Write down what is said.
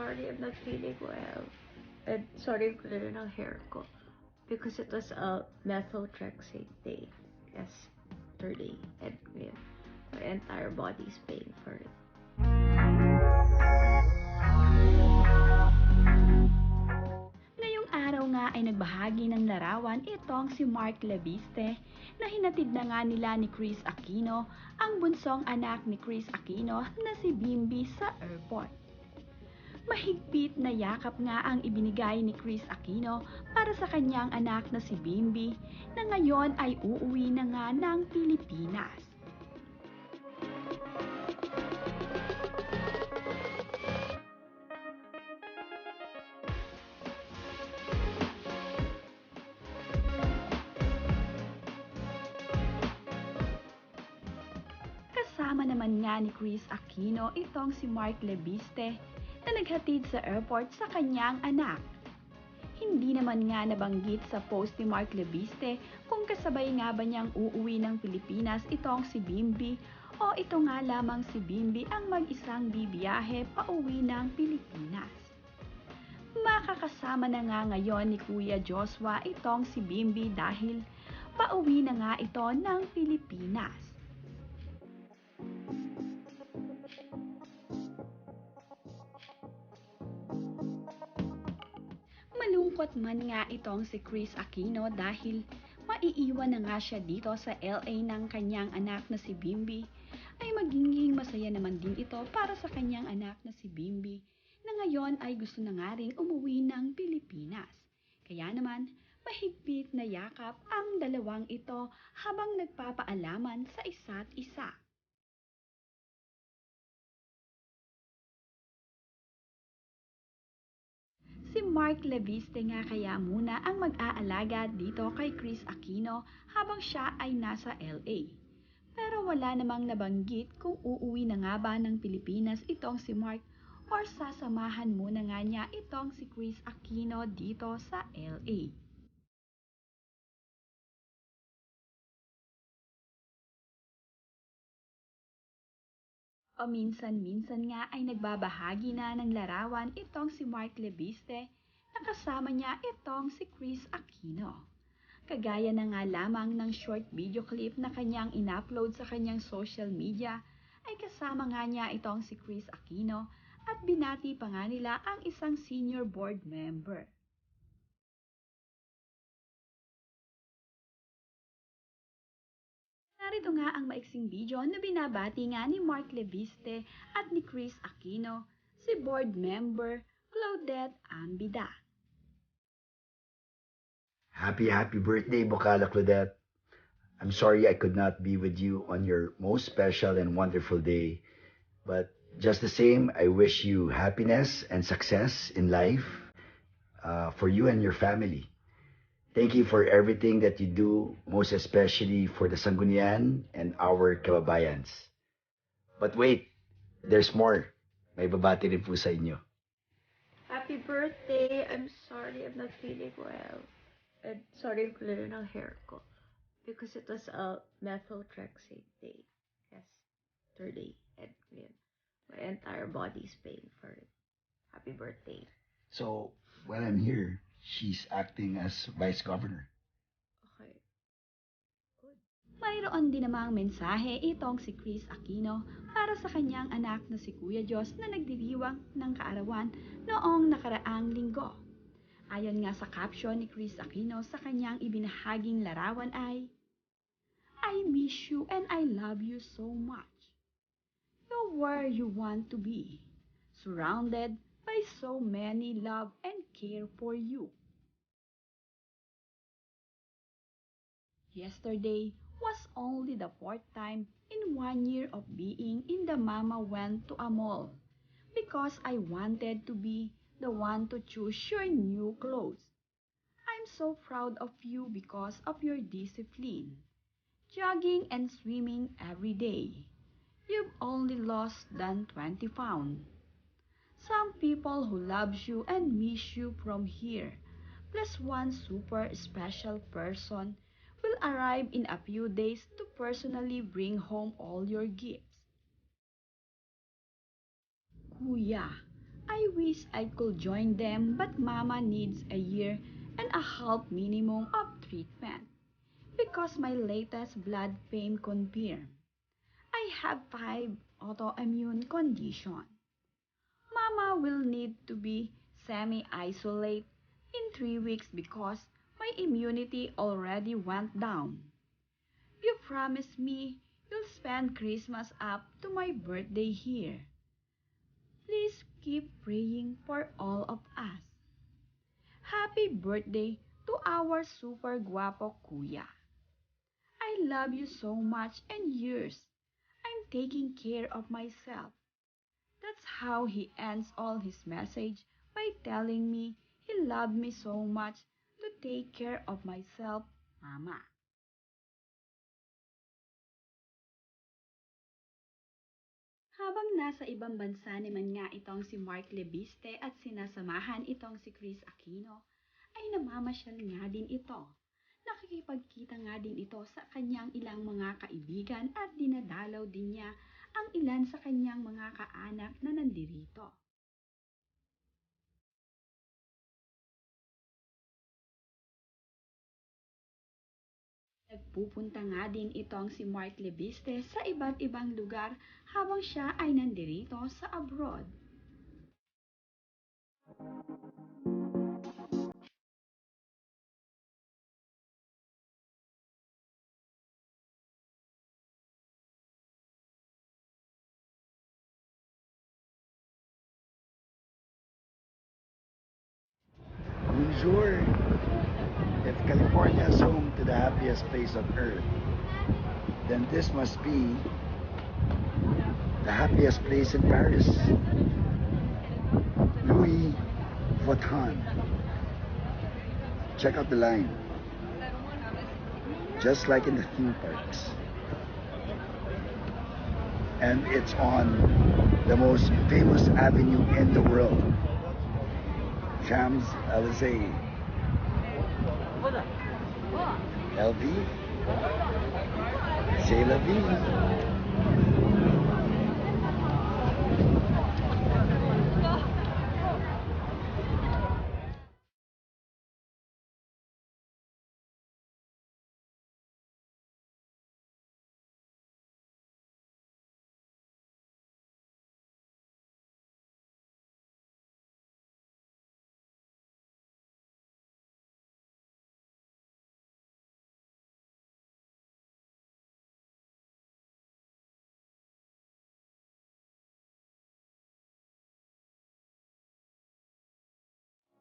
sorry, I'm not feeling well. And sorry ko na ng hair ko. Because it was a methotrexate day yesterday. And yun, my entire body's paying for it. Ngayong araw nga ay nagbahagi ng larawan itong si Mark Leviste na hinatid na nga nila ni Chris Aquino, ang bunsong anak ni Chris Aquino na si Bimby sa airport. Mahigpit na yakap nga ang ibinigay ni Chris Aquino para sa kanyang anak na si Bimby na ngayon ay uuwi na nga ng Pilipinas. Kasama naman nga ni Chris Aquino itong si Mark Leviste na naghatid sa airport sa kanyang anak. Hindi naman nga nabanggit sa post ni Mark Leviste kung kasabay nga ba niyang uuwi ng Pilipinas itong si Bimby o ito nga lamang si Bimby ang mag-isang bibiyahe pauwi ng Pilipinas. Makakasama na nga ngayon ni Kuya Joshua itong si Bimby dahil pauwi na nga ito ng Pilipinas. Malungkot man nga itong si Chris Aquino dahil maiiwan na nga siya dito sa LA ng kanyang anak na si Bimby, ay magiging masaya naman din ito para sa kanyang anak na si Bimby na ngayon ay gusto na nga ring umuwi ng Pilipinas. Kaya naman, mahigpit na yakap ang dalawang ito habang nagpapaalaman sa isa't isa. Si Mark Leviste nga kaya muna ang mag-aalaga dito kay Chris Aquino habang siya ay nasa LA. Pero wala namang nabanggit kung uuwi na nga ba ng Pilipinas itong si Mark or sasamahan muna nga niya itong si Chris Aquino dito sa LA. O minsan-minsan nga ay nagbabahagi na ng larawan itong si Mark Leviste na kasama niya itong si Chris Aquino. Kagaya na nga lamang ng short video clip na kanyang in-upload sa kanyang social media ay kasama nga niya itong si Chris Aquino at binati pa nga nila ang isang senior board member. Narito nga ang maiksing video na binabati nga ni Mark Leviste at ni Chris Aquino, si board member Claudette Ambida. Happy birthday, Bocala Claudette. I'm sorry I could not be with you on your most special and wonderful day. But just the same, I wish you happiness and success in life for you and your family. Thank you for everything that you do, most especially for the Sanggunian and our kababayans. But wait, there's more. May babati rin po sa inyo. Happy birthday! I'm sorry, I'm not feeling well. And sorry ko na ng hair ko. Because it was a methotrexate day yesterday. And yun, my entire body's paying for it. Happy birthday. So, while I'm here, she's acting as vice governor. Okay. Good. Mayroon din namang mensahe itong si Chris Aquino para sa kanyang anak na si Kuya Diyos na nagdiriwang ng kaarawan noong nakaraang linggo. Ayon nga sa caption ni Chris Aquino sa kanyang ibinahaging larawan ay, I miss you and I love you so much. You're where you want to be, surrounded by so many love and care for you. Yesterday was only the fourth time in 1 year of being in the Mama went to a mall because I wanted to be the one to choose your new clothes. I'm so proud of you because of your discipline. Jogging and swimming every day. You've only lost than 20 pounds. Some people who loves you and miss you from here, plus one super special person will arrive in a few days to personally bring home all your gifts. Kuya, I wish I could join them, but Mama needs a year and a half minimum of treatment because my latest blood pain confirmed I have 5 autoimmune conditions. Mama will need to be semi-isolate in 3 weeks because my immunity already went down. You promised me you'll spend Christmas up to my birthday here. Please keep praying for all of us. Happy birthday to our super guapo kuya. I love you so much and yours. I'm taking care of myself. That's how he ends all his message by telling me he loved me so much to take care of myself, Mama. Habang nasa ibang bansa naman nga itong si Mark Lebiste at sinasamahan itong si Chris Aquino, ay namamasyal nga din ito. Nakikipagkita nga din ito sa kanyang ilang mga kaibigan at dinadalaw din niya ang ilan sa kanyang mga kaanak na nandirito. Nagpupunta nga din itong si Mark Lebiste sa iba't ibang lugar habang siya ay nandirito sa abroad. Bonjour. If California is home to the happiest place on earth, then this must be the happiest place in Paris. Louis Vuitton. Check out the line. Just like in the theme parks. And it's on the most famous avenue in the world. Champs-Élysées. LV. C'est la vie.